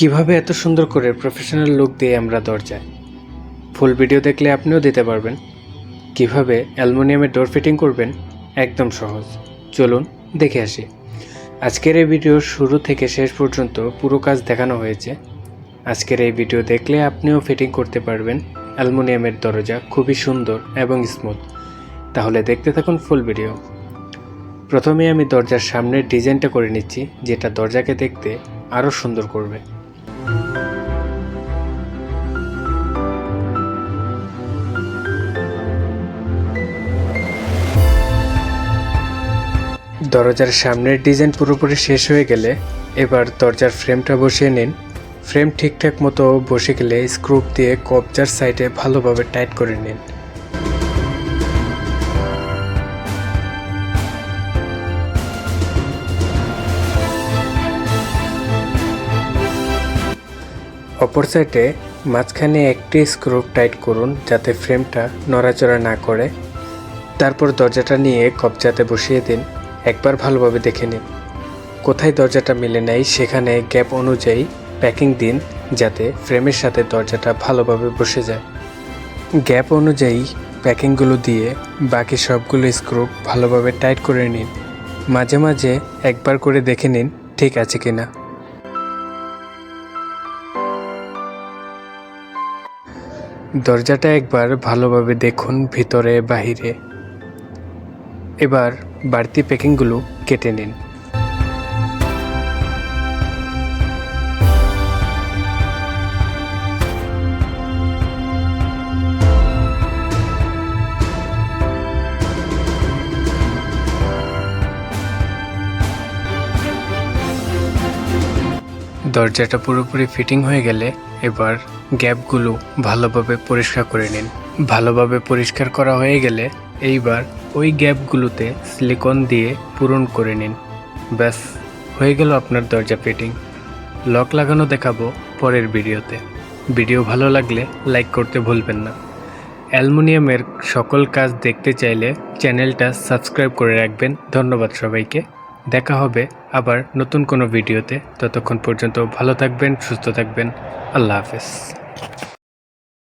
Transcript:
কিভাবে এত সুন্দর করে প্রফেশনাল লুক দিয়ে আমরা দরজায় ফুল ভিডিও দেখলে আপনিও দিতে পারবেন। কিভাবে অ্যালুমিনিয়ামের ডোর ফিটিং করবেন একদম সহজ, চলুন দেখে আসি। আজকের এই ভিডিওর শুরু থেকে শেষ পর্যন্ত পুরো কাজ দেখানো হয়েছে। আজকের এই ভিডিও দেখলে আপনিও ফিটিং করতে পারবেন অ্যালুমিনিয়ামের দরজা খুবই সুন্দর এবং স্মুথ। তাহলে দেখতে থাকুন ফুল ভিডিও। প্রথমে আমি দরজার সামনের ডিজাইনটা করে নিচ্ছি, যেটা দরজাকে দেখতে আরও সুন্দর করবে। দরজার সামনের ডিজাইন পুরোপুরি শেষ হয়ে গেলে এবার দরজার ফ্রেমটা বসিয়ে নিন। ফ্রেম ঠিকঠাক মতো বসে গেলে স্ক্রু দিয়ে কবজার সাইডে ভালোভাবে টাইট করে নিন। অপর সাইডে মাঝখানে একটি স্ক্রু টাইট করুন যাতে ফ্রেমটা নড়াচড়া না করে। তারপর দরজাটা নিয়ে কবজাতে বসিয়ে দিন। একবার ভালোভাবে দেখে নিন কোথায় দরজাটা মিলে নেয়, সেখানে গ্যাপ অনুযায়ী প্যাকিং দিন যাতে ফ্রেমের সাথে দরজাটা ভালোভাবে বসে যায়। গ্যাপ অনুযায়ী প্যাকিংগুলো দিয়ে বাকি সবগুলো স্ক্রু ভালোভাবে টাইট করে নিন। মাঝে মাঝে একবার করে দেখে নিন ঠিক আছে কিনা। দরজাটা একবার ভালোভাবে দেখুন ভিতরে বাহিরে। এবার বাড়তি প্যাকিংগুলো কেটে নিন। দরজাটা পুরোপুরি ফিটিং হয়ে গেলে এবার গ্যাপগুলো ভালোভাবে পরিষ্কার করে নিন। ভালোভাবে পরিষ্কার করা হয়ে গেলে এইবার ওই গ্যাপগুলোতে সিলিকন দিয়ে পূরণ করে নিন। ব্যাস হয়ে গেল আপনার দরজা ফিটিং। লক লাগানো দেখাবো পরের ভিডিওতে। ভিডিও ভালো লাগলে লাইক করতে ভুলবেন না। অ্যালুমিনিয়ামের সকল কাজ দেখতে চাইলে চ্যানেলটা সাবস্ক্রাইব করে রাখবেন। ধন্যবাদ সবাইকে। দেখা হবে আবার নতুন কোনো ভিডিওতে। ততক্ষণ পর্যন্ত ভালো থাকবেন, সুস্থ থাকবেন। আল্লাহ হাফেজ।